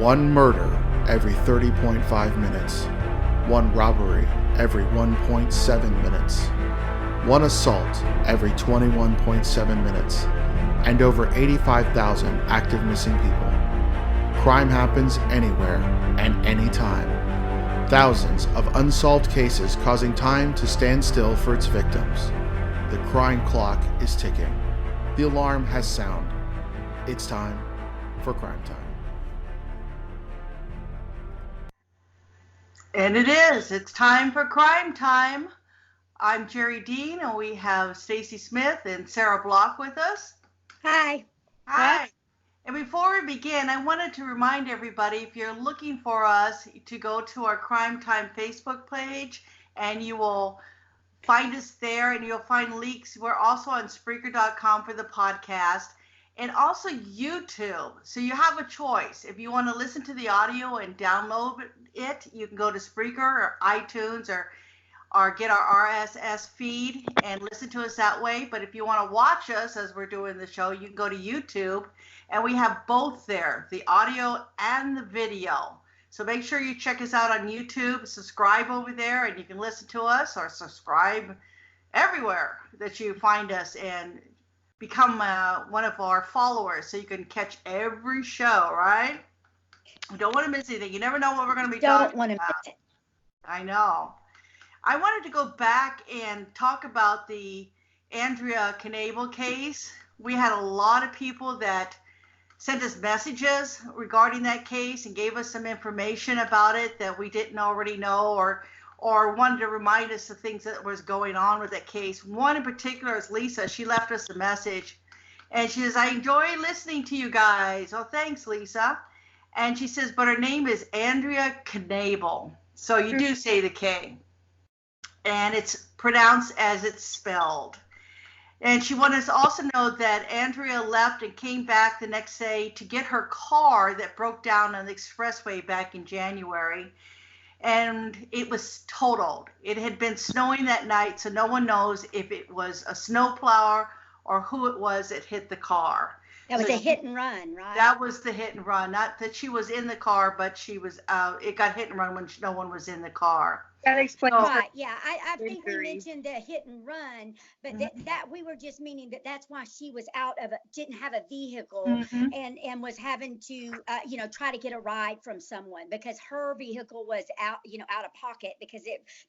One murder every 30.5 minutes. One robbery every 1.7 minutes. One assault every 21.7 minutes. And over 85,000 active missing people. Crime happens anywhere and anytime. Thousands of unsolved cases causing time to stand still for its victims. The crime clock is ticking. The alarm has sounded. It's time for crime time. And it is. It's time for crime time. I'm Jerry Dean, and we have Stacy Smith and Sarah Block with us. Hi. Hi. And before we begin, I wanted to remind everybody, if you're looking for us, to go to our Crime Time Facebook page, and you will find us there, and you'll find links. We're also on Spreaker.com for the podcast, and also YouTube. So you have a choice. If you want to listen to the audio and download it, you can go to Spreaker or iTunes or get our RSS feed and listen to us that way. But if you want to watch us as we're doing the show, you can go to YouTube, and we have both there, the audio and the video. So make sure you check us out on YouTube, subscribe over there, and you can listen to us or subscribe everywhere that you find us and become one of our followers so you can catch every show, right? We don't want to miss anything. You never know what we're going to be talking about. Don't want to miss it. I know. I wanted to go back and talk about the Andrea Knabel case. We had a lot of people that sent us messages regarding that case and gave us some information about it that we didn't already know or wanted to remind us of things that was going on with that case. One in particular is Lisa. She left us a message, and she says, I enjoy listening to you guys. Oh, thanks, Lisa. And she says, but her name is Andrea Knabel. So you do say the K. And it's pronounced as it's spelled. And she wanted us to also know that Andrea left and came back the next day to get her car that broke down on the expressway back in January. And it was totaled. It had been snowing that night, so no one knows if it was a snowplower or who it was that hit the car. That was a hit and run, right? That was the hit and run. Not that she was in the car, but she was it got hit and run when no one was in the car. That explains. Right, yeah. I think we mentioned the hit and run, but that we were just meaning that's why she was didn't have a vehicle and was having to, try to get a ride from someone because her vehicle was out of pocket because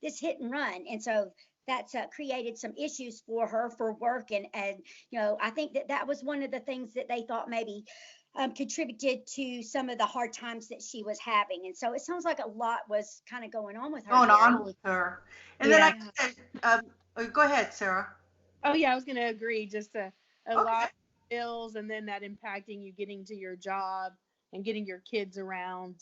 this hit and run. And so that's created some issues for her for work. And I think that was one of the things that they thought maybe contributed to some of the hard times that she was having. And so it sounds like a lot was kind of going on with her. And then go ahead, Sarah. Oh, yeah, I was going to agree. Just a lot of bills, and then that impacting you getting to your job and getting your kids around.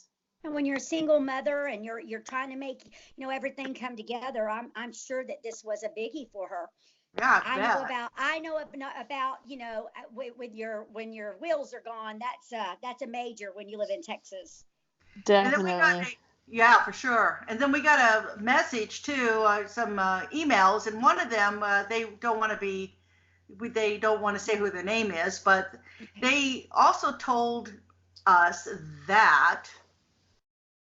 And when you're a single mother and you're trying to make, everything come together, I'm sure that this was a biggie for her. Yeah, I know about when your wheels are gone, that's a major when you live in Texas. Definitely. Yeah, for sure. And then we got a message too, some emails, and one of them they don't want to say who their name is, but they also told us that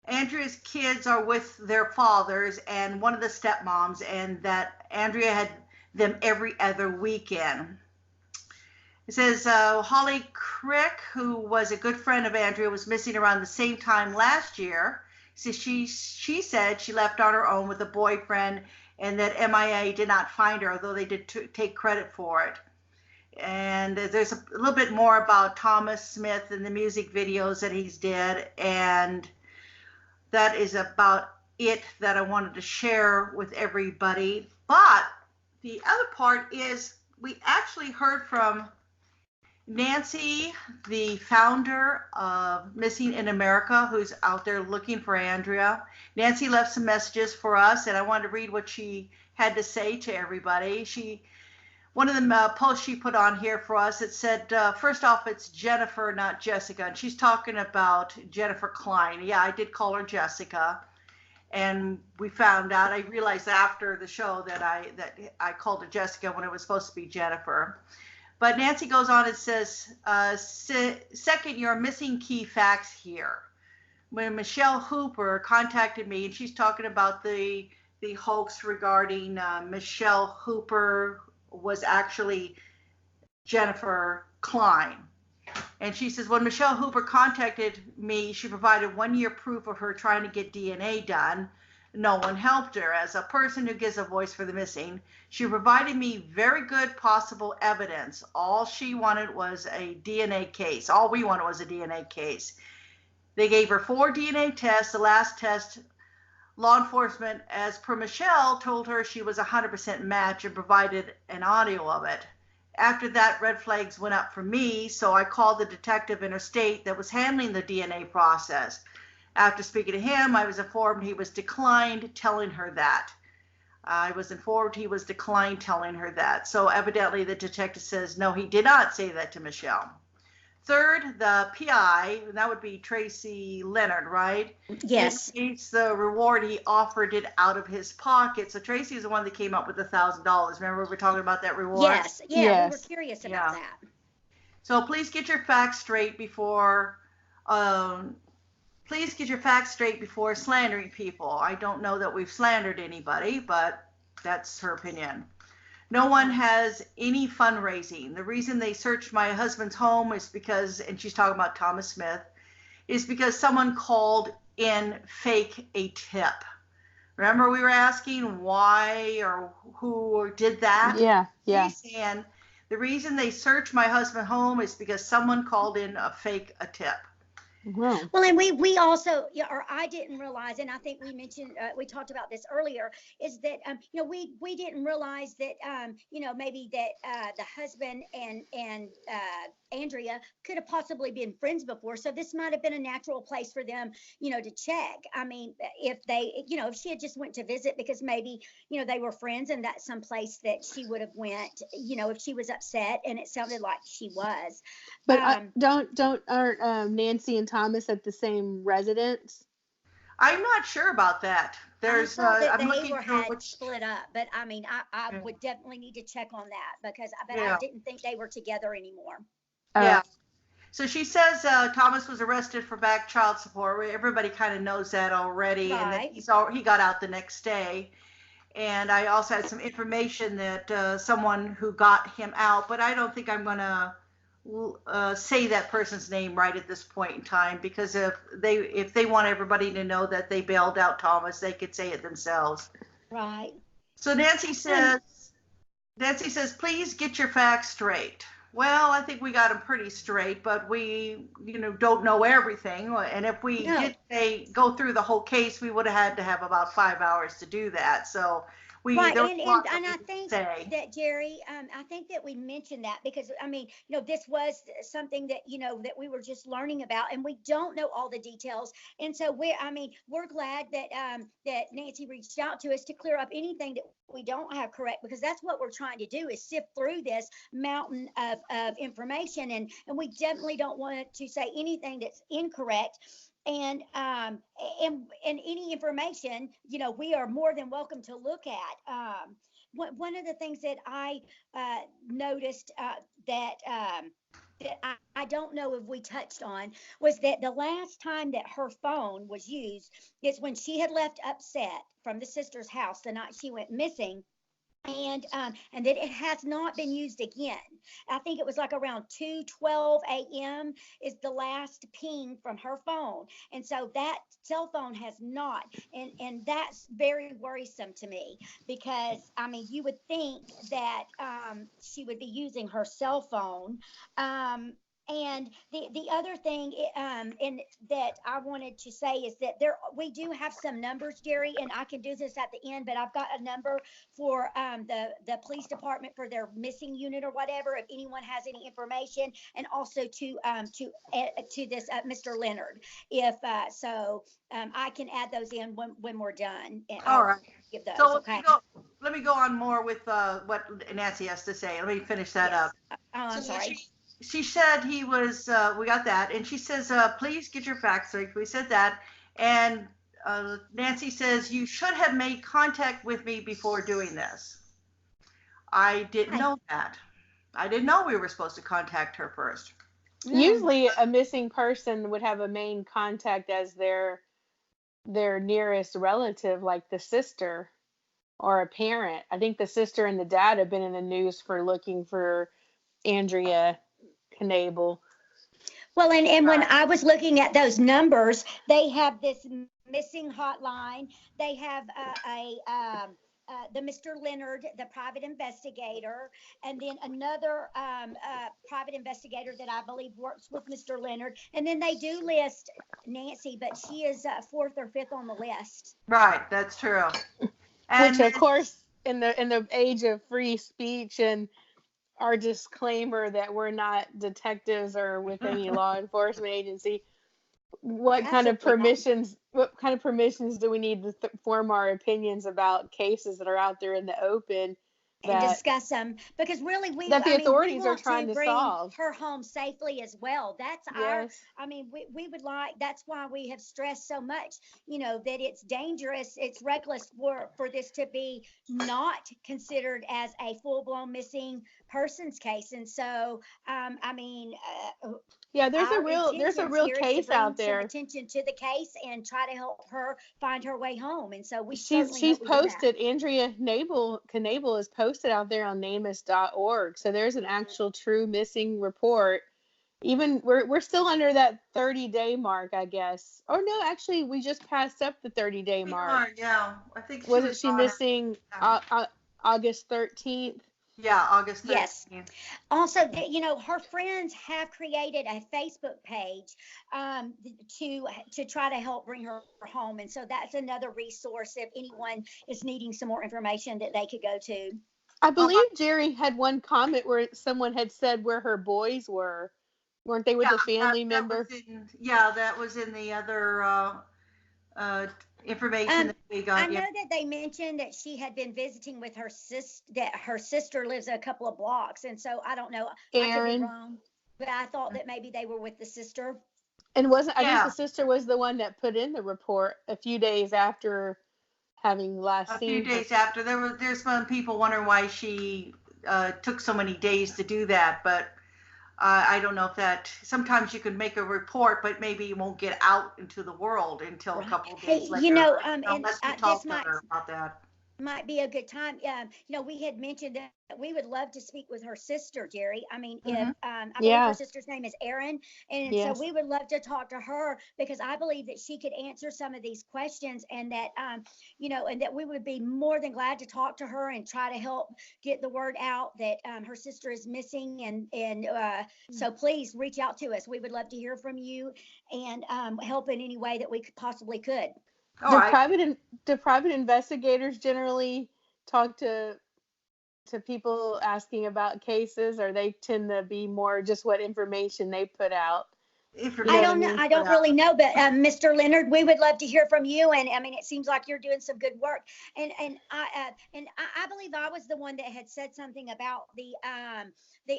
Andrea's kids are with their fathers and one of the stepmoms, and that Andrea had them every other weekend. It says Holly Crick, who was a good friend of Andrea, was missing around the same time last year. So she said she left on her own with a boyfriend and that MIA did not find her, although they did take credit for it. And there's a little bit more about Thomas Smith and the music videos that he's did, and that is about it that I wanted to share with everybody. But the other part is we actually heard from Nancy, the founder of Missing in America, who's out there looking for Andrea. Nancy left some messages for us, and I wanted to read what she had to say to everybody. One of the posts she put on here for us, it said, first off, it's Jennifer, not Jessica. And she's talking about Jennifer Klein. Yeah, I did call her Jessica. And we found out, I realized after the show that I called her Jessica when it was supposed to be Jennifer. But Nancy goes on and says, second, you're missing key facts here. when Michelle Hooper contacted me, and she's talking about the hoax regarding Michelle Hooper was actually Jennifer Klein. And she says, when Michelle Hooper contacted me, she provided 1 year proof of her trying to get DNA done. No one helped her. As a person who gives a voice for the missing, she provided me very good possible evidence. All she wanted was a DNA case. All we wanted was a DNA case. They gave her 4 DNA tests. The last test, law enforcement, as per Michelle, told her she was 100% match and provided an audio of it. After that, red flags went up for me, so I called the detective interstate that was handling the DNA process. After speaking to him, I was informed he was declined telling her that. So evidently the detective says, no, he did not say that to Michelle. Third, the PI, and that would be Tracy Leonard, right? Yes. Indicates the reward, he offered it out of his pocket. So Tracy is the one that came up with $1,000. Remember we were talking about that reward? Yes. Yeah, Yes. we were curious about that. So please get your facts straight before slandering people. I don't know that we've slandered anybody, but that's her opinion. No one has any fundraising. The reason they searched my husband's home is because, and she's talking about Thomas Smith, is because someone called in fake a tip. Remember we were asking why or who did that? Yeah. She's saying the reason they searched my husband's home is because someone called in a tip. Wow. Well, and we also, or I didn't realize, and I think we mentioned, we talked about this earlier, is that, we didn't realize that, maybe that the husband and Andrea could have possibly been friends before. So this might have been a natural place for them, to check. I mean, if they, if she had just went to visit because maybe, they were friends and that's some place that she would have went, if she was upset, and it sounded like she was. But aren't Nancy and Thomas at the same residence? I'm not sure about that. There's I'm looking had split up, but I mean, I would definitely need to check on that because I didn't think they were together anymore. Yeah. So she says Thomas was arrested for back child support. Everybody kind of knows that already, Right. and that he got out the next day. And I also had some information that someone who got him out, but I don't think I'm going to say that person's name right at this point in time, because if they want everybody to know that they bailed out Thomas, they could say it themselves. Right. So Nancy says, please get your facts straight. Well, I think we got them pretty straight, but we, don't know everything. And if we did go through the whole case, we would have had to have about 5 hours to do that. So right, and I think that, Jerry, I think that we mentioned that because, I mean, this was something that, that we were just learning about, and we don't know all the details. And so we're glad that that Nancy reached out to us to clear up anything that we don't have correct, because that's what we're trying to do, is sift through this mountain of information. And we definitely don't want to say anything that's incorrect. And any information, we are more than welcome to look at. One of the things that I noticed that I don't know if we touched on was that the last time that her phone was used is when she had left upset from the sister's house the night she went missing. And that it has not been used again. I think it was like around 2:12 a.m. is the last ping from her phone. And so that cell phone has not. And that's very worrisome to me, because, I mean, you would think that she would be using her cell phone. And the other thing and that I wanted to say is that we do have some numbers, Jerry, and I can do this at the end, but I've got a number for the police department for their missing unit or whatever, if anyone has any information, and also to this Mr. Leonard, if so I can add those in when we're done. All right. Give those, so okay? let me go on more with what Nancy has to say. Let me finish that up. I'm sorry. She said he was, we got that. And she says, please get your facts straight. We said that. And Nancy says, you should have made contact with me before doing this. I didn't know that. I didn't know we were supposed to contact her first. Usually a missing person would have a main contact as their nearest relative, like the sister or a parent. I think the sister and the dad have been in the news for looking for Andrea Knabel. Well, and when I was looking at those numbers, they have this missing hotline. They have the Mr. Leonard, the private investigator, and then another private investigator that I believe works with Mr. Leonard. And then they do list Nancy, but she is fourth or fifth on the list. Right, that's true. And which, of course, in the age of free speech and our disclaimer that we're not detectives or with any law enforcement agency, what kind of permissions do we need to form our opinions about cases that are out there in the open and discuss them? Because really we authorities we are trying to bring solve her home safely as well. That's we would like, that's why we have stressed so much, that it's dangerous, it's reckless for this to be not considered as a full-blown missing persons case. And so there's a real case out there. Attention to the case and try to help her find her way home. And so she's posted, Andrea Knabel is posted out there on NamUs.org. So there's an actual true missing report. Even we're still under that 30-day mark, I guess. Or no, actually we just passed up the 30-day mark. Yeah, I think she missing August 13th? Yeah, August 13th. Yes. Also, her friends have created a Facebook page to try to help bring her home. And so that's another resource if anyone is needing some more information that they could go to. I believe Jerry had one comment where someone had said where her boys were. Weren't they with a family member? That was in the other information that we got. I know that they mentioned that she had been visiting with her sister, that her sister lives a couple of blocks. And so I don't know. Aaron. I could be wrong, but I thought that maybe they were with the sister. And I think the sister was the one that put in the report a few days after having last seen. A few days after. There's some people wondering why she took so many days to do that, but I don't know if that, sometimes you can make a report, but maybe you won't get out into the world until a couple of days later. Unless we talk to her about that. Might be a good time. We had mentioned that we would love to speak with her sister, Jerry. I mean, if I believe her sister's name is Erin, and so we would love to talk to her because I believe that she could answer some of these questions, and that and that we would be more than glad to talk to her and try to help get the word out that her sister is missing, and so please reach out to us. We would love to hear from you and help in any way that we possibly could. Do private investigators generally talk to people asking about cases, or they tend to be more just what information they put out? I don't know. I don't really know, but Mr. Leonard, we would love to hear from you. And I mean, it seems like you're doing some good work. And I believe I was the one that had said something about the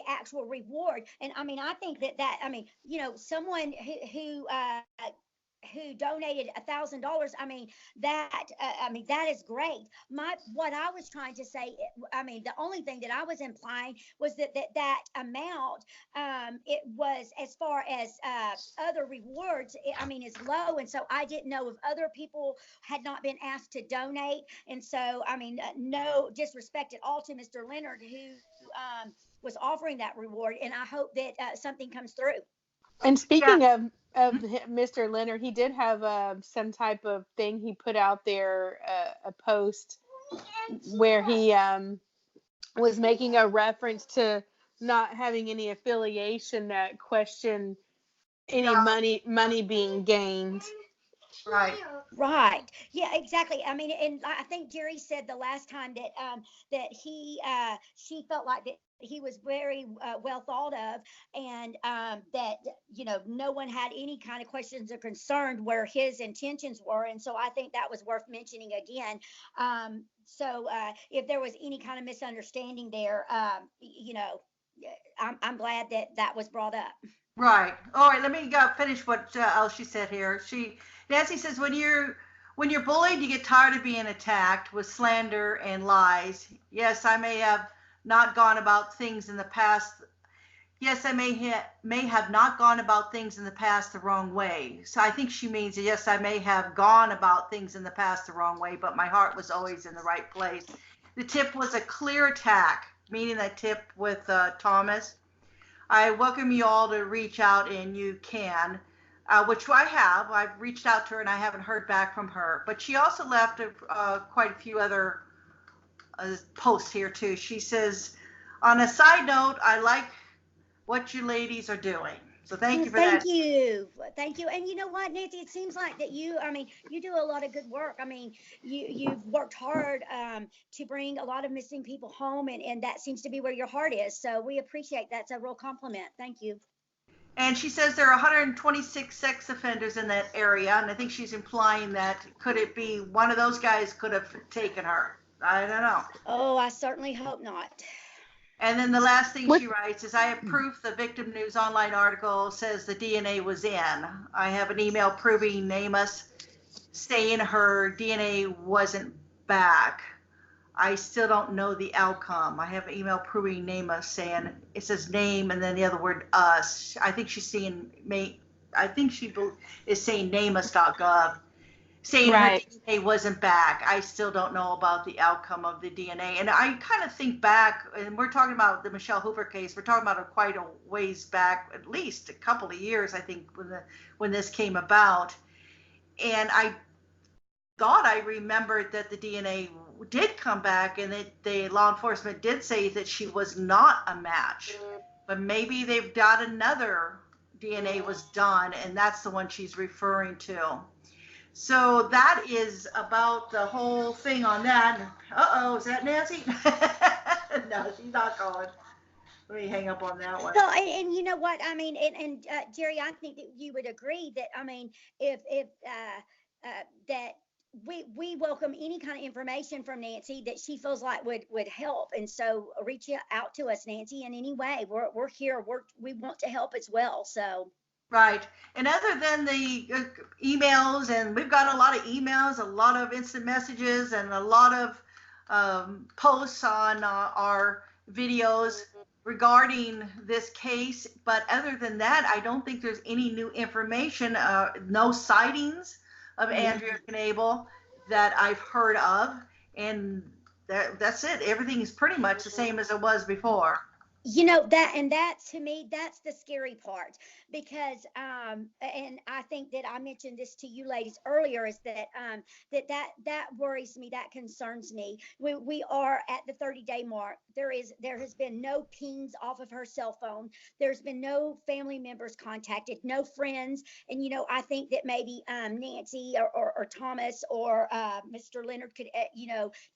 actual reward. And I mean, I think that someone who donated $1,000. I mean, that is great. What I was trying to say, the only thing that I was implying was that amount, it was, as far as other rewards, is low. And so I didn't know if other people had not been asked to donate. And so, no disrespect at all to Mr. Leonard, who was offering that reward. And I hope that something comes through. And speaking of Mr. Leonard, he did have some type of thing he put out there, a post where he was making a reference to not having any affiliation that questioned any money being gained. Right. Yeah, exactly. I mean, and I think Jerry said the last time that she felt like that he was very well thought of, and that no one had any kind of questions or concerned where his intentions were, and so I think that was worth mentioning again. So if there was any kind of misunderstanding there, I'm glad that was brought up. Right. All right. Let me finish what else she said here. Nancy says, when you're bullied, you get tired of being attacked with slander and lies. Yes, I may have not gone about things in the past Yes, I may have not gone about things in the past the wrong way. So I think she means, yes, I may have gone about things in the past the wrong way, but my heart was always in the right place. The tip was a clear attack, meaning that tip with Thomas. I welcome you all to reach out, and you can, which I have. I've reached out to her and I haven't heard back from her. But she also left quite a few other posts here too. She says, on a side note, I like what you ladies are doing. So thank you for that. Thank you. And you know what, Nancy, it seems like that you do a lot of good work. I mean, you've worked hard to bring a lot of missing people home, and that seems to be where your heart is. So we appreciate that. It's a real compliment. Thank you. And she says there are 126 sex offenders in that area, and I think she's implying that could it be one of those guys could have taken her? I don't know. Oh, I certainly hope not. And then the last thing she writes is, I have proof the Victim News online article says the DNA was in. I have an email proving Namus saying her DNA wasn't back. I still don't know the outcome. I have an email proving Namus saying, it says name and then the other word us. I think she's saying, I think she is saying namus.gov. Saying her DNA wasn't back. I still don't know about the outcome of the DNA. And I kind of think back, and we're talking about the Michelle Hoover case. We're talking about it quite a ways back, at least a couple of years, I think, when this came about. And I thought I remembered that the DNA did come back, and that the law enforcement did say that she was not a match. But maybe they've got another DNA was done, and that's the one she's referring to. So that is about the whole thing on that. Uh-oh, is that Nancy? No, she's not calling. Let me hang up on that one. No, and you know what? I mean, and Jerry, I think that you would agree that, I mean, if that we welcome any kind of information from Nancy that she feels like would help. And so reach out to us, Nancy, in any way. We're here. We want to help as well. So. Right. And other than the emails, and we've got a lot of emails, a lot of instant messages, and a lot of posts on our videos regarding this case. But other than that, I don't think there's any new information, no sightings of Andrea Knabel that I've heard of. And that's it. Everything is pretty much the same as it was before. You know, that to me, that's the scary part, because and I think that I mentioned this to you ladies earlier, is that that worries me, that concerns me. We are at the 30-day mark. There has been no pings off of her cell phone. There's been no family members contacted, no friends. And you know, I think that maybe Nancy or Thomas or Mr. Leonard could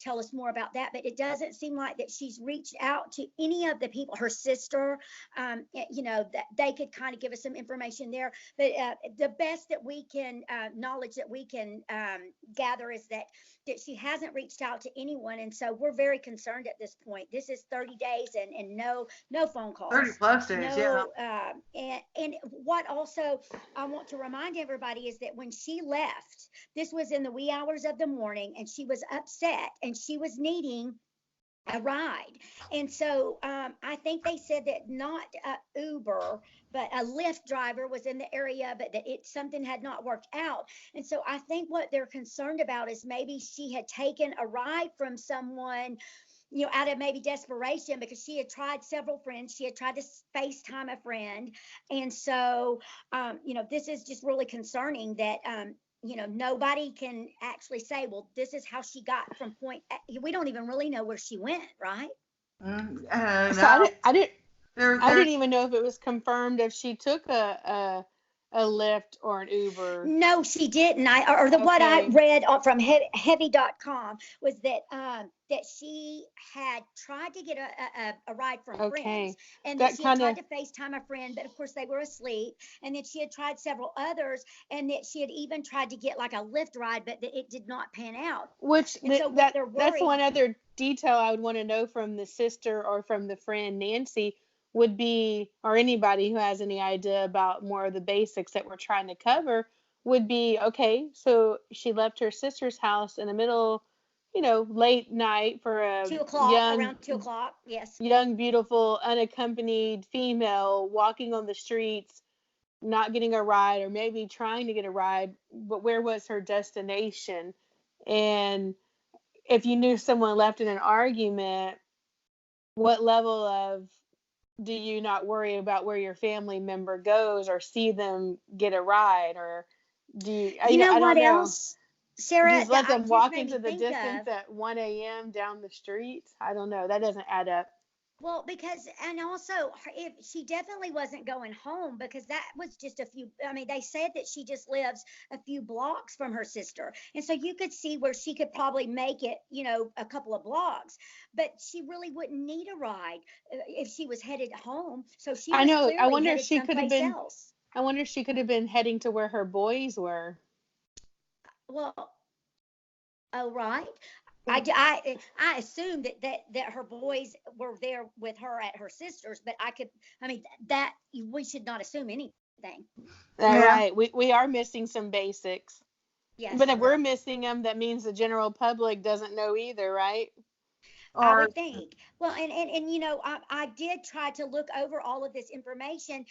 tell us more about that. But it doesn't seem like that she's reached out to any of the people. Her sister, that they could kind of give us some information there. But the best that we can knowledge that we can gather is that she hasn't reached out to anyone, and so we're very concerned at this point. This is 30 days and no phone calls. 30 plus days, and what also I want to remind everybody is that when she left, this was in the wee hours of the morning, and she was upset and she was needing a ride. And so I think they said that not Uber, but a Lyft driver was in the area, but that something had not worked out. And so I think what they're concerned about is maybe she had taken a ride from someone, out of maybe desperation, because she had tried several friends. She had tried to FaceTime a friend. And so, this is just really concerning that, nobody can actually say, well, this is how she got from point A. We don't even really know where she went, right? So I didn't even know if it was confirmed if she took a Lyft or an Uber. No, she didn't. What I read from heavy.com was that she had tried to get a ride from friends, and that she had tried to FaceTime a friend, but of course they were asleep. And then she had tried several others, and that she had even tried to get like a Lyft ride, but that it did not pan out. That's one other detail I would want to know from the sister or from the friend Nancy would be, or anybody who has any idea about more of the basics that we're trying to cover, would be, okay, so she left her sister's house in the middle late night for a 2:00, around 2:00. Yes. young, beautiful, unaccompanied female walking on the streets, not getting a ride, or maybe trying to get a ride, but where was her destination? And if you knew someone left in an argument, what level of do you not worry about where your family member goes or see them get a ride? Or do you, You know I what don't know, else, Sarah, just let that them just walk made me into the think distance of? at 1 a.m. down the street? I don't know. That doesn't add up. Well, because, and also, if she definitely wasn't going home, because that was just a few, I mean, they said that she just lives a few blocks from her sister. And so you could see where she could probably make it, a couple of blocks, but she really wouldn't need a ride if she was headed home. So she I was know. I clearly wonder if headed she could have someplace been. else. I wonder if she could have been heading to where her boys were. Well, oh, right. I assumed that her boys were there with her at her sister's, but I mean, that we should not assume anything. All Yeah. right. We are missing some basics. Yes, But if we're missing them, that means the general public doesn't know either, right? I Or would think. Well, and I did try to look over all of this information,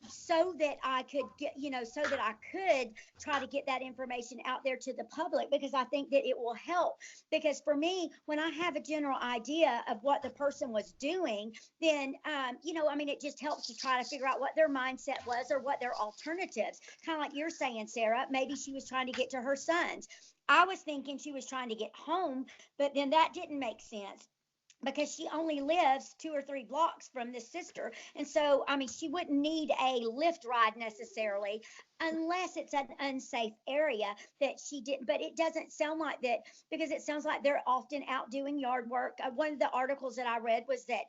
so that I could get, so that I could try to get that information out there to the public, because I think that it will help. Because for me, when I have a general idea of what the person was doing, then, I mean, it just helps to try to figure out what their mindset was or what their alternatives. Kind of like you're saying, Sarah, maybe she was trying to get to her sons. I was thinking she was trying to get home, but then that didn't make sense because she only lives 2 or 3 blocks from this sister. And so, I mean, she wouldn't need a lift ride necessarily unless it's an unsafe area that she didn't. But it doesn't sound like that, because it sounds like they're often out doing yard work. One of the articles that I read was that,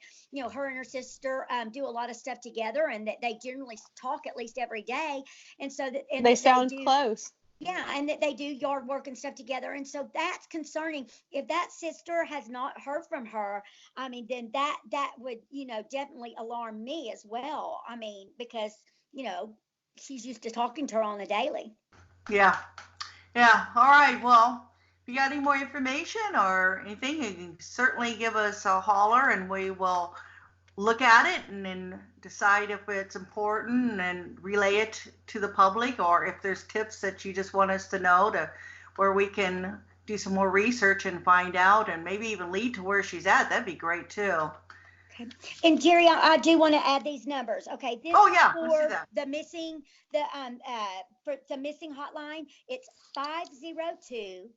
her and her sister do a lot of stuff together, and that they generally talk at least every day. And so that, and They that sound do. close. Yeah, and that they do yard work and stuff together. And so that's concerning. If that sister has not heard from her, I mean, then that would, definitely alarm me as well. I mean, because, she's used to talking to her on a daily. yeah. Yeah. All right. Well, if you got any more information or anything, you can certainly give us a holler and we will look at it and then decide if it's important and relay it to the public, or if there's tips that you just want us to know to where we can do some more research and find out and maybe even lead to where she's at. That'd be great too. Okay. And Jerry, I do want to add these numbers. Okay. This Oh yeah, for let's do that. the missing, for the missing hotline, it's 502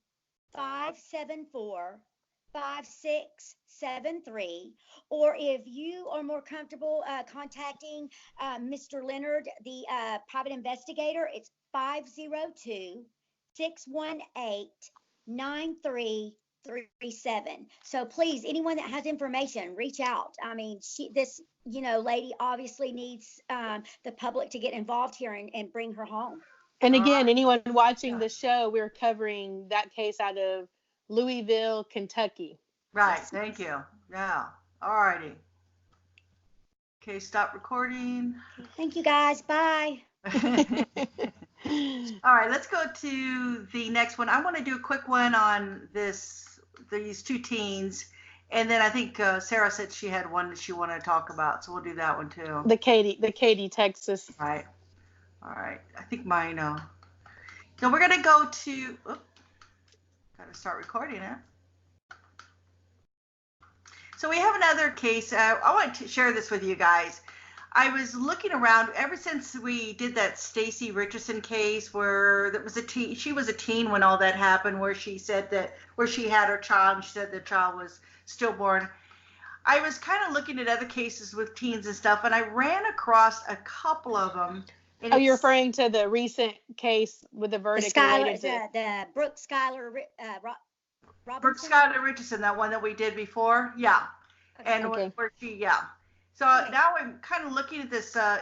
574 5673. Or if you are more comfortable contacting Mr. Leonard, the private investigator, it's 502 618 9337. So please, anyone that has information, reach out. I mean, this lady obviously needs the public to get involved here and bring her home. And again, anyone watching the show, we're covering that case out of Louisville, Kentucky. Right. Thank you. Yeah. All righty. Okay. Stop recording. Thank you, guys. Bye. All right, let's go to the next one. I want to do a quick one on these two teens, and then I think Sarah said she had one that she wanted to talk about, so we'll do that one too. The Katy, Texas. Right. All right. I think mine. So we're gonna go to. Got to start recording it. So we have another case. I want to share this with you guys. I was looking around ever since we did that Stacy Richardson case where that was a teen. She was a teen when all that happened, where she said where she had her child and she said the child was stillborn. I was kind of looking at other cases with teens and stuff, and I ran across a couple of them. Oh, you're referring to the recent case with the verdict related to the Brooke Schuyler Robinson? Brooke Schuyler Richardson, that one that we did before, yeah. Okay. And where she, yeah. So now I'm kind of looking at this. I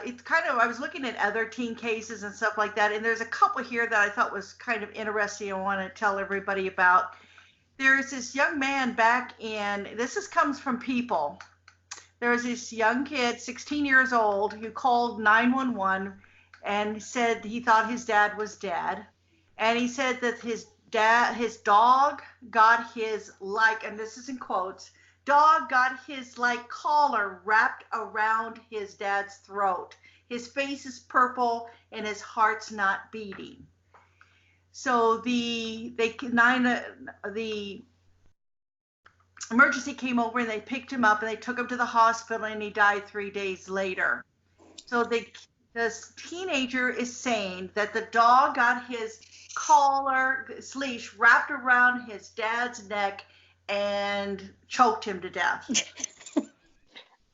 was looking at other teen cases and stuff like that, and there's a couple here that I thought was kind of interesting and want to tell everybody about. There's this young man comes from People. There was this young kid, 16 years old, who called 911 and said he thought his dad was dead. And he said that his his dog got his, like, and this is in quotes, dog got his like collar wrapped around his dad's throat. His face is purple and his heart's not beating. So the emergency came over and they picked him up and they took him to the hospital and he died 3 days later. So this teenager is saying that the dog got his collar, his leash wrapped around his dad's neck and choked him to death.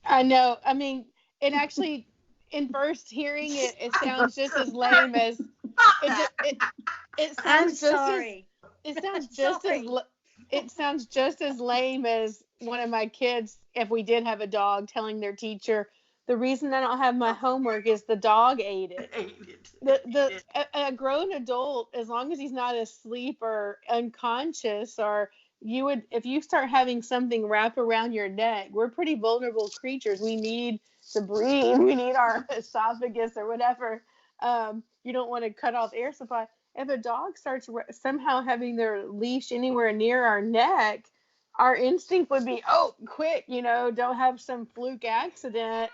I know. I mean, it actually, in first hearing it, it sounds just as lame as it sounds. I'm sorry. It sounds just as lame as one of my kids, if we did have a dog, telling their teacher, the reason I don't have my homework is the dog ate it. A grown adult, as long as he's not asleep or unconscious, or if you start having something wrap around your neck, we're pretty vulnerable creatures. We need to breathe. We need our esophagus or whatever. You don't want to cut off air supply. If a dog starts somehow having their leash anywhere near our neck, our instinct would be, oh, quick, don't have some fluke accident.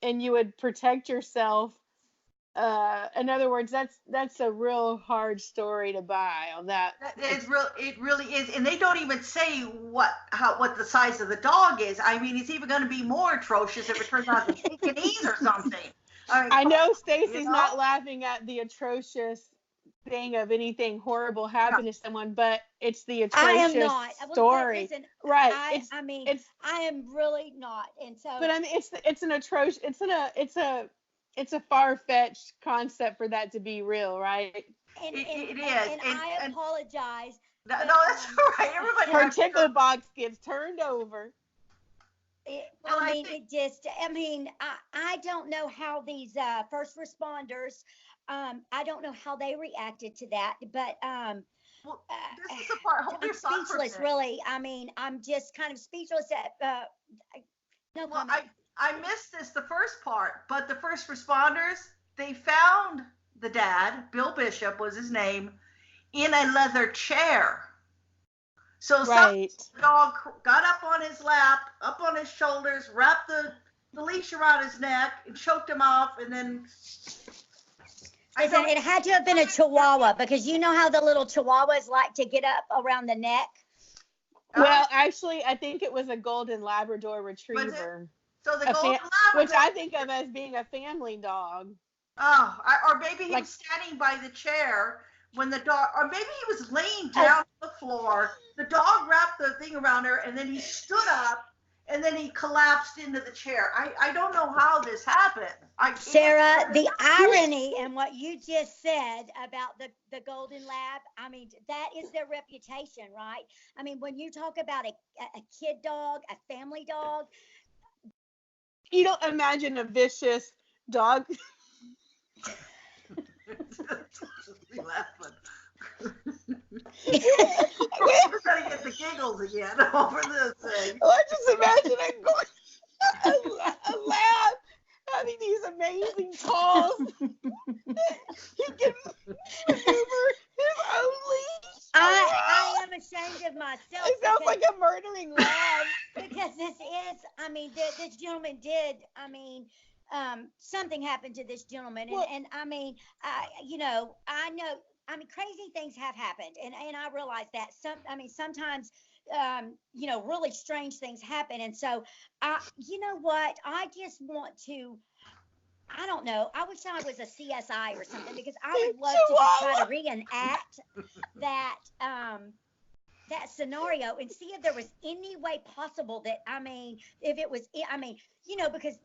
And you would protect yourself. In other words, that's a real hard story to buy on that. It really is, and they don't even say what the size of the dog is. I mean, it's even going to be more atrocious if it turns out to be Pekingese or something. I know Stacy's not laughing at the atrocious thing of anything horrible happening to someone, but it's the atrocious story. Listen, right. I am really not. And so, but I mean, it's an atrocious. It's a far-fetched concept for that to be real, right? It is. And I apologize. No, that's all right. Everybody. Her tickle box gets turned over. I don't know how these first responders. I don't know how they reacted to that, but this is the part. I'm speechless, really. I mean, I'm just kind of speechless at no comment. Well, I missed the first part, but the first responders, they found the dad, Bill Bishop was his name, in a leather chair. So right. Some dog got up on his lap, up on his shoulders, wrapped the leash around his neck, and choked him off, and then. Listen, it had to have been a Chihuahua, because you know how the little Chihuahuas like to get up around the neck? Well, actually, I think it was a golden Labrador retriever. So the golden Labrador, which I think of as being a family dog. Oh, or maybe he was standing by the chair when the dog, or maybe he was laying down on the floor. The dog wrapped the thing around her, and then he stood up, and then he collapsed into the chair. I don't know how this happened. Sarah, the irony in what you just said about the Golden Lab, I mean, that is their reputation, right? I mean, when you talk about a kid dog, a family dog. You don't imagine a vicious dog. We're trying to get the giggles again over this thing. Well, I just imagine a lab having these amazing calls. He can maneuver his own leash. I am ashamed of myself. It sounds like a murdering lab. Because this gentleman did, something happened to this gentleman. And I mean, I know, crazy things have happened. And I realize that sometimes, really strange things happen. And so, you know what, I just want to, I don't know. I wish I was a CSI or something, because I would love to just try to reenact that scenario and see if there was any way possible that, if it was, because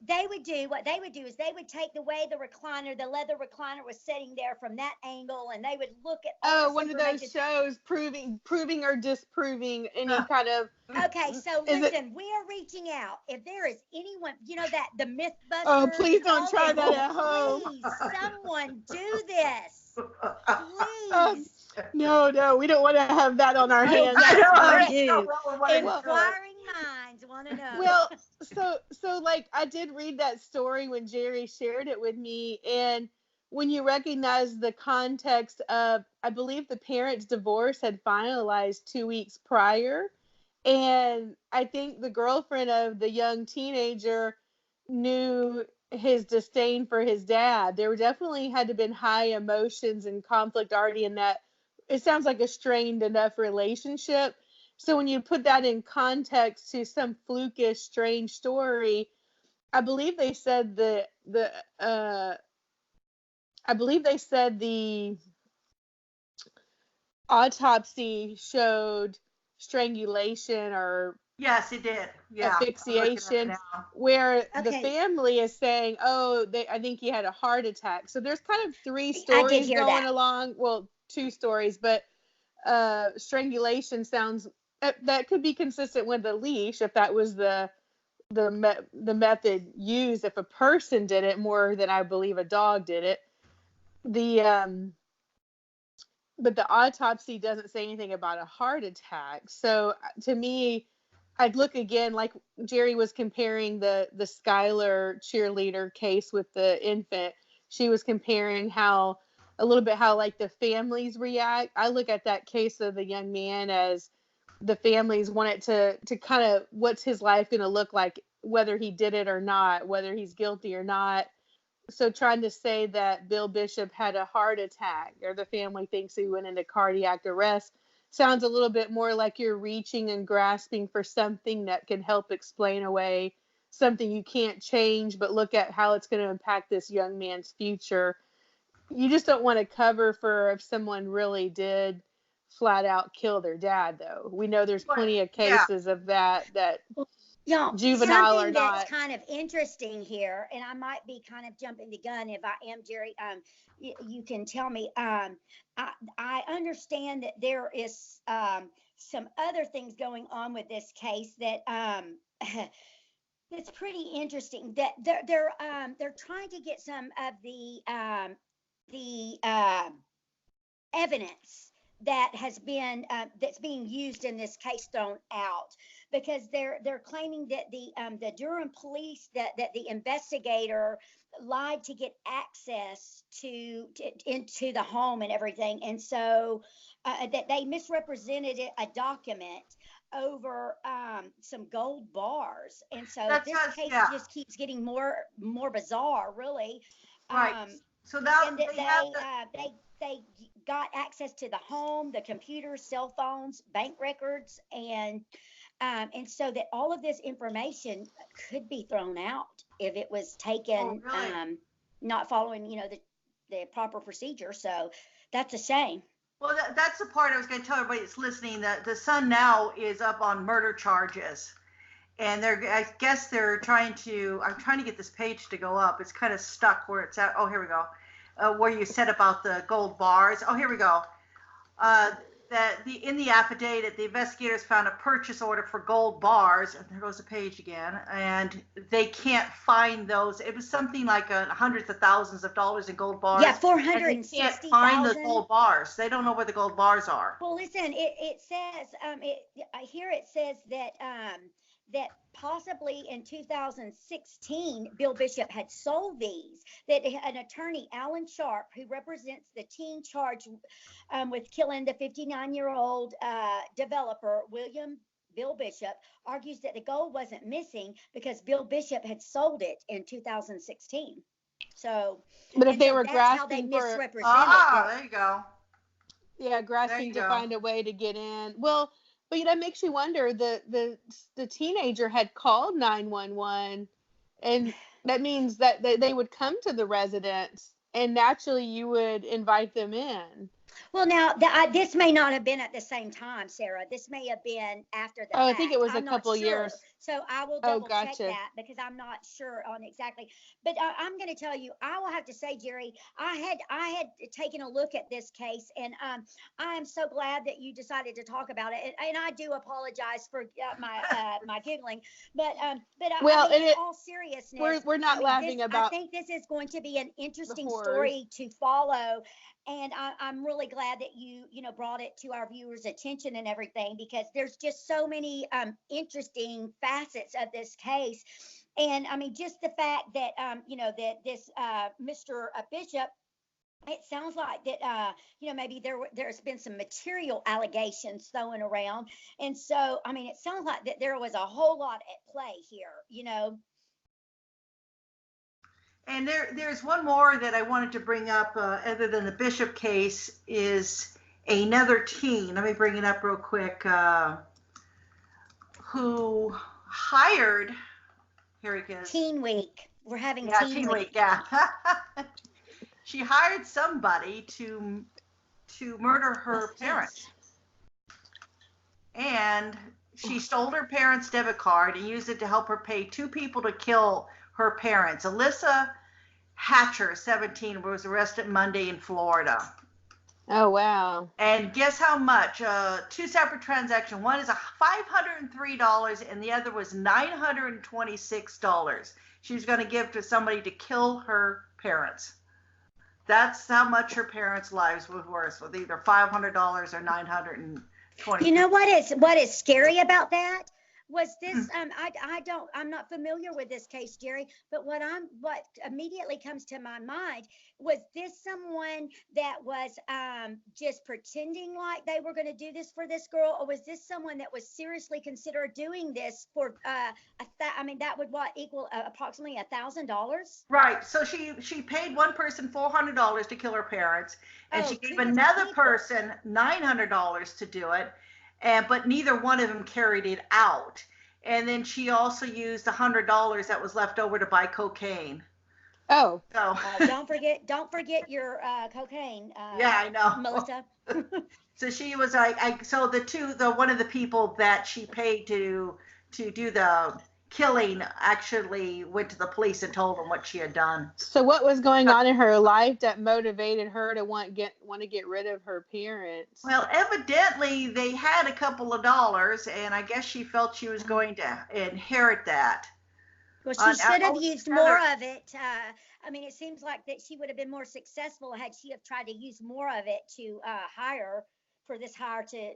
what they would do is they would take the leather recliner was sitting there from that angle, and they would look at one of those shows proving or disproving any kind of. Okay, so listen, we are reaching out. If there is anyone, that the Mythbusters. Oh, please don't try that at home. Please, someone do this. Please. No, we don't want to have that on our hands. I do. Inquiring minds want to know. Well, so like I did read that story when Jerry shared it with me, and when you recognize the context of, I believe the parents' divorce had finalized 2 weeks prior. And I think the girlfriend of the young teenager knew his disdain for his dad. There definitely had to have been high emotions and conflict already in that. It sounds like a strained enough relationship. So when you put that in context to some flukish, strange story, I believe they said the autopsy showed strangulation or Yes, it did. Yeah, I'm looking at it asphyxiation, now. where the Okay, family is saying, "Oh, I think he had a heart attack." So there's kind of three I did stories hear going that. along. Well, two stories, but strangulation sounds that could be consistent with the leash if that was the method used. If a person did it more than I believe a dog did it, the but the autopsy doesn't say anything about a heart attack. So to me, I'd look again, like Jerry was comparing the Skylar cheerleader case with the infant. She was comparing how a little bit how like the families react. I look at that case of the young man as the families wanted to kind of, what's his life going to look like, whether he did it or not, whether he's guilty or not. So trying to say that Bill Bishop had a heart attack or the family thinks he went into cardiac arrest sounds a little bit more like you're reaching and grasping for something that can help explain away something you can't change, but look at how it's going to impact this young man's future. You just don't want to cover for if someone really did flat out kill their dad, though. We know there's But plenty of yeah, cases of that Y'all, juvenile or something that's not. kind of interesting here, and I might be kind of jumping the gun if I am, Jerry. You can tell me. I understand that there is some other things going on with this case that it's pretty interesting. That they're trying to get some of the evidence that has been that's being used in this case thrown out, because they're claiming that the Durham police, that the investigator lied to get access to into the home and everything, and so that they misrepresented a document over some gold bars, and so that's this us. case Yeah, just keeps getting more bizarre, really. right. um, So now and that they have the. they got access to the home, the computers, cell phones, bank records, and so that all of this information could be thrown out if it was Oh, taken really? not following the proper procedure. So that's a shame. Well, that's the part I was going to tell everybody that's listening, that the son now is up on murder charges. And I guess they're trying to, I'm trying to get this page to go up. It's kind of stuck where it's at. Oh, here we go. Where you said about the gold bars. Oh, here we go. That in the affidavit, the investigators found a purchase order for gold bars, and there goes the page again, and they can't find those. It was something like hundreds of thousands of dollars in gold bars, Yeah, four and hundred they and can't sixty find the thousand. gold bars. They don't know where the gold bars are. Well, listen, it says here it says that possibly in 2016, Bill Bishop had sold these. That an attorney, Alan Sharp, who represents the teen charged with killing the 59-year-old developer William Bill Bishop, argues that the gold wasn't missing because Bill Bishop had sold it in 2016. So, But if and they so were that's how they grasping for, misrepresented Ah, that. there you go. yeah, There grasping you to go. find a way to get in. Well, but that makes you wonder. The teenager had called 911, and that means that they would come to the residence, and naturally you would invite them in. Well, now this may not have been at the same time, Sarah. This may have been after the Oh, I think it fact. was a I'm not couple sure, years. so I will Oh, double check gotcha. that because I'm not sure on exactly. But I'm going to tell you, I will have to say, Jerry, I had taken a look at this case, and I am so glad that you decided to talk about it. And I do apologize for my giggling, but I Well, mean, and in all seriousness, we're I not mean, laughing I about think this is going to be an the interesting horrors. story to follow, and I'm really glad that you brought it to our viewers' attention and everything, because there's just so many interesting facets of this case. And I mean, just the fact that that this Mr. Bishop it sounds like that, maybe there's been some material allegations thrown around. And so, I mean, it sounds like that there was a whole lot at play here. And there's one more that I wanted to bring up, other than the Bishop case, is another teen. Let me bring it up real quick. Who hired? Here it goes. Teen Week. We're having Teen Week. Yeah. She hired somebody to murder her parents, and she stole her parents' debit card and used it to help her pay 2 people to kill her parents. Alyssa Hatcher, 17, was arrested Monday in Florida. Oh, wow. And guess how much? 2 separate transactions. One is $503 and the other was $926. She was going to give to somebody to kill her parents. That's how much her parents' lives were worth, with either $500 or $920. You know what is scary about that? Was this I'm not familiar with this case, Jerry, but what immediately comes to my mind, was this someone that was just pretending like they were going to do this for this girl, or was this someone that was seriously considered doing this for that would equal approximately $1,000? Right. So she paid one person $400 to kill her parents, and she gave another person $900 to do it. But neither one of them carried it out. And then she also used $100 that was left over to buy cocaine. Oh. So don't forget your cocaine. Yeah, I know, Melissa. So she was so one of the people that she paid to do the killing actually went to the police and told them what she had done. So what was going on in her life that motivated her to want to get rid of her parents? Well, evidently they had a couple of dollars, and I guess she felt she was going to inherit that. Well, she should have used more of it. It seems like that she would have been more successful had she have tried to use more of it to hire to.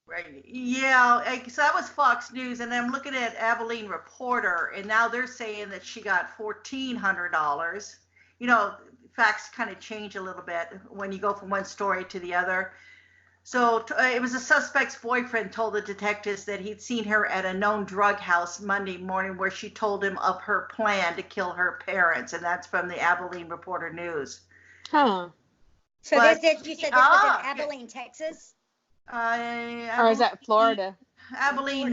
Right. Yeah. So that was Fox News, and I'm looking at Abilene Reporter, and now they're saying that she got $1,400. Facts kind of change a little bit when you go from one story to the other. So it was a suspect's boyfriend told the detectives that he'd seen her at a known drug house Monday morning, where she told him of her plan to kill her parents, and that's from the Abilene Reporter News. Huh. So you said this was in Abilene, Texas? Or is that Florida? Abilene,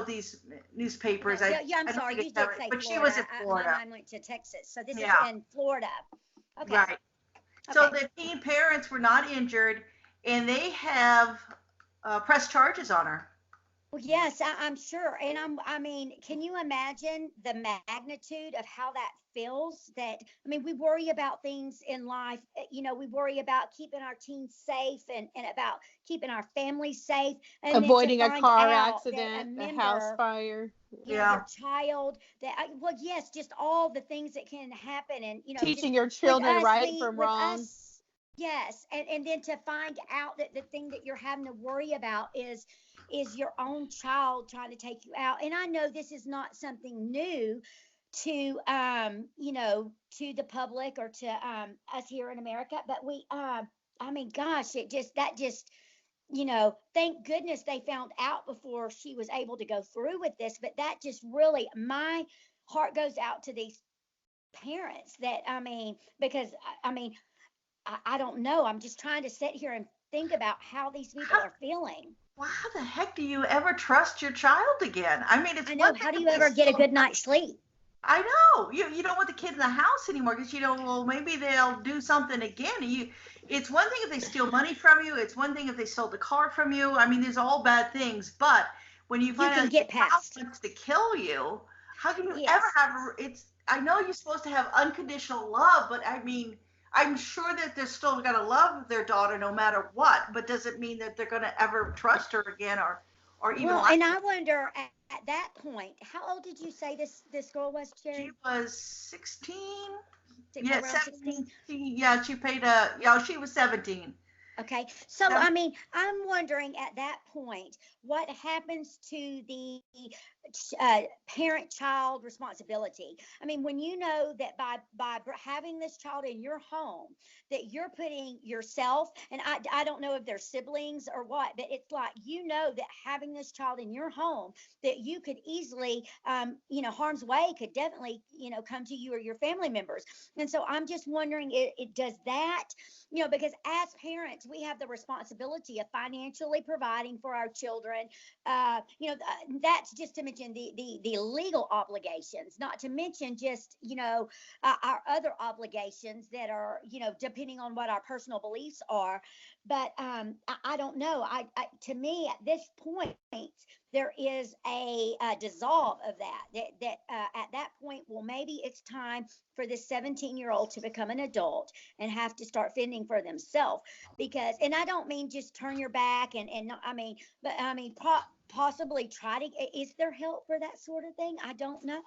these newspapers. I'm sorry, you did say Florida. But she was in Florida. I went to Texas, so this is in Florida. Okay. Right. Okay. So the teen parents were not injured, and they have pressed charges on her. Well, yes, I'm sure. And can you imagine the magnitude of how that feels? We worry about things in life. We worry about keeping our teens safe and about keeping our families safe. And avoiding a car accident, a house fire. Your child. Just all the things that can happen. And, teaching your children right from wrong. Yes. And then to find out that the thing that you're having to worry about is your own child trying to take you out. And I know this is not something new to to the public or to us here in America, but thank goodness they found out before she was able to go through with this. But that just really, my heart goes out to these parents because I don't know. I'm just trying to sit here and think about how these people are feeling. Well, how the heck do you ever trust your child again? I know. How do you ever get a good night's sleep? I know. You don't want the kid in the house anymore because maybe they'll do something again. It's one thing if they steal money from you. It's one thing if they stole the car from you. There's all bad things. But when you find out your house wants to kill you, how can you ever have? I know you're supposed to have unconditional love, but I'm sure that they're still going to love their daughter no matter what, but does it mean that they're going to ever trust her again or even and I wonder at that point, how old did you say this girl was, Jerry? She was 16. 17. Yeah, she paid she was 17. Okay. So, I'm wondering at that point, what happens to the parent-child responsibility. I mean, when you know that by having this child in your home, that you're putting yourself, and I don't know if they're siblings or what, but it's like, you know, that having this child in your home, that you could easily, harm's way could definitely, come to you or your family members. And so I'm just wondering, it does that, because as parents, we have the responsibility of financially providing for our children. That's just to mention the legal obligations, not to mention just, our other obligations that are, depending on what our personal beliefs are. But I don't know. To me, at this point, there is a dissolve of that at that point, well, maybe it's time for this 17-year-old to become an adult and have to start fending for themselves. Because, and I don't mean just turn your back and not, but possibly try to, is there help for that sort of thing? I don't know.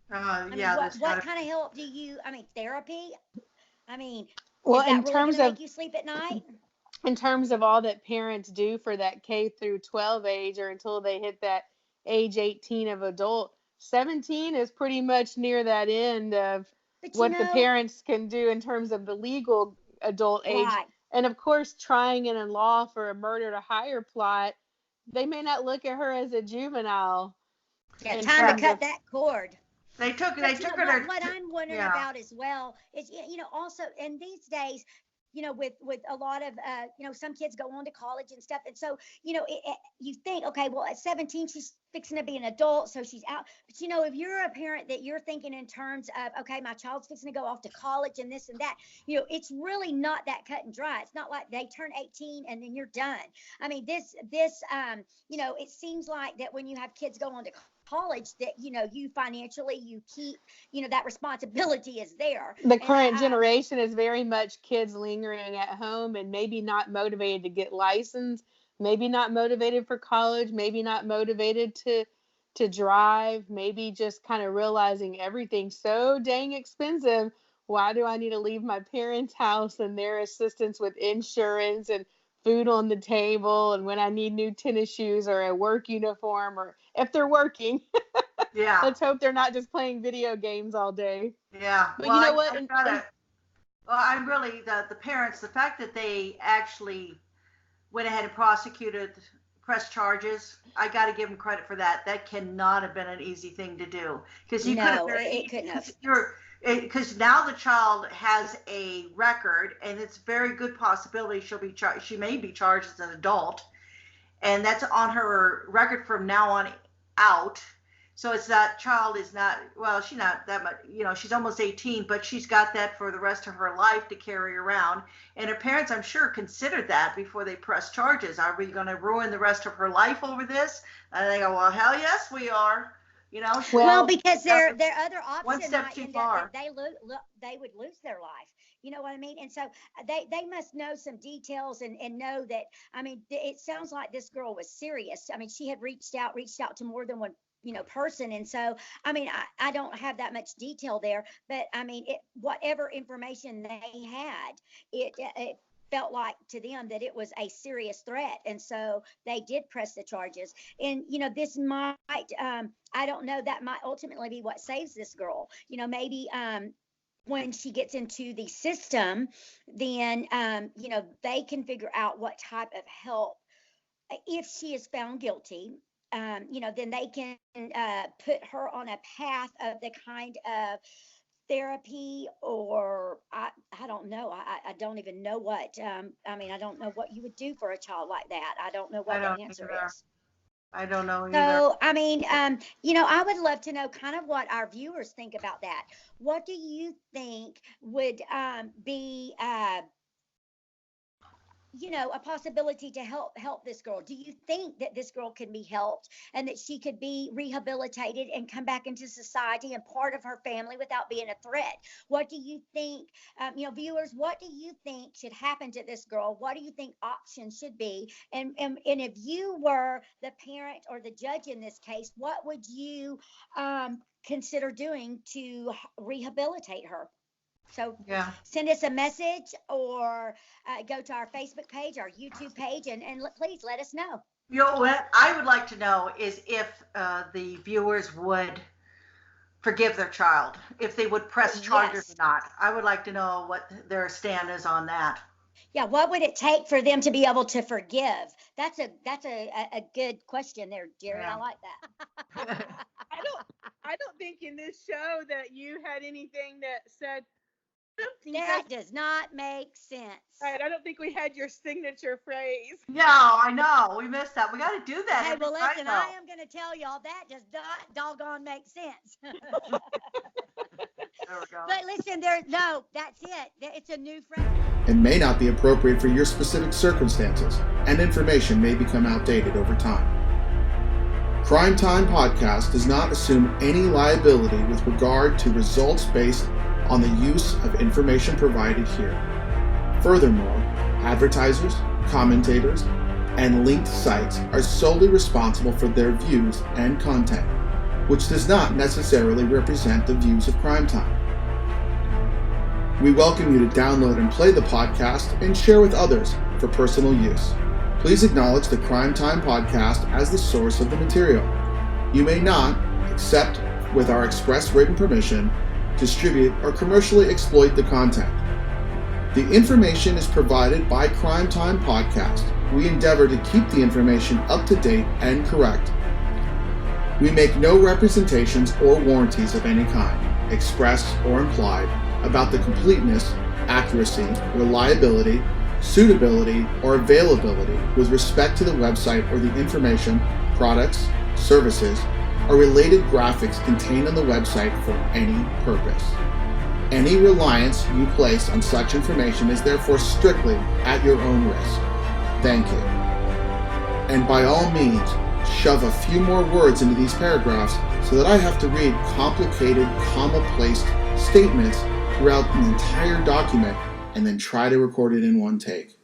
What kind of help do you, therapy? Well, is that really going to make you sleep at night? In terms of all that parents do for that K through 12 age, or until they hit that age 18 of adult, 17 is pretty much near that end of what the parents can do in terms of the legal adult age. Right. And of course, trying it in law for a murder to hire plot, they may not look at her as a juvenile. Yeah, time to cut that cord. They took her. What I'm wondering about as well is, also, and these days, with a lot of, some kids go on to college and stuff. And so, you think, okay, well, at 17, she's fixing to be an adult, so she's out. But, if you're a parent that you're thinking in terms of, okay, my child's fixing to go off to college and this and that, it's really not that cut and dry. It's not like they turn 18 and then you're done. It seems like that when you have kids go on to college, that you financially, you keep, that responsibility is there. The current generation is very much kids lingering at home and maybe not motivated to get licensed, maybe not motivated for college, maybe not motivated to drive, maybe just kind of realizing everything's so dang expensive. Why do I need to leave my parents' house and their assistance with insurance and food on the table, and when I need new tennis shoes or a work uniform, or if they're working? Yeah. Let's hope they're not just playing video games all day. Yeah. But you know what? I'm really, the parents, the fact that they actually went ahead and pressed charges, I got to give them credit for that. That cannot have been an easy thing to do, because it couldn't have. Because now the child has a record, and it's a very good possibility she may be charged as an adult, and that's on her record from now on out. So it's that child is not, well, she's not that much, she's almost 18, but she's got that for the rest of her life to carry around. And her parents, I'm sure, considered that before they press charges. Are we going to ruin the rest of her life over this? And they go, well, hell yes, we are. Well, because their other option one step might too end far. up that they would lose their life. You know what I mean? And so they must know some details and know that, it sounds like this girl was serious. She had reached out to more than one person. And so, I don't have that much detail there, but whatever information they had, it felt like to them that it was a serious threat. And so they did press the charges. And, this might, I don't know, that might ultimately be what saves this girl. Maybe, when she gets into the system, then, they can figure out what type of help, if she is found guilty, then they can put her on a path of the kind of therapy, or I don't know. I don't even know what, I don't know what you would do for a child like that. I don't know what the answer is. I don't know either. So, I would love to know kind of what our viewers think about that. What do you think would be a possibility to help this girl? Do you think that this girl can be helped and that she could be rehabilitated and come back into society and part of her family without being a threat? What do you think, viewers, what do you think should happen to this girl? What do you think options should be? And if you were the parent or the judge in this case, what would you consider doing to rehabilitate her? So Yeah. send us a message or go to our Facebook page, our YouTube page, and please let us know. You know, what I would like to know is if the viewers would forgive their child, if they would press charges or not. I would like to know what their stand is on that. Yeah, what would it take for them to be able to forgive? That's a good question there, Jerry. Yeah. I like that. I don't think in this show that you had anything that said that does not make sense. Right, I don't think we had your signature phrase. No, I know. We missed that. We got to do that. Hey, well, listen, I am going to tell y'all that does not doggone make sense. There we go. But listen, that's it. It's a new phrase. It may not be appropriate for your specific circumstances, and information may become outdated over time. Crime Time Podcast does not assume any liability with regard to results based on the use of information provided here. Furthermore, advertisers, commentators, and linked sites are solely responsible for their views and content, which does not necessarily represent the views of Crime Time. We welcome you to download and play the podcast and share with others for personal use. Please acknowledge the Crime Time Podcast as the source of the material. You may not, except with our express written permission, distribute or commercially exploit the content. The information is provided by Crime Time Podcast. We endeavor to keep the information up to date and correct. We make no representations or warranties of any kind, express or implied, about the completeness, accuracy, reliability, suitability, or availability with respect to the website or the information, products, services, or related graphics contained on the website for any purpose. Any reliance you place on such information is therefore strictly at your own risk. Thank you. And by all means, shove a few more words into these paragraphs so that I have to read complicated, comma-placed statements throughout the entire document and then try to record it in one take.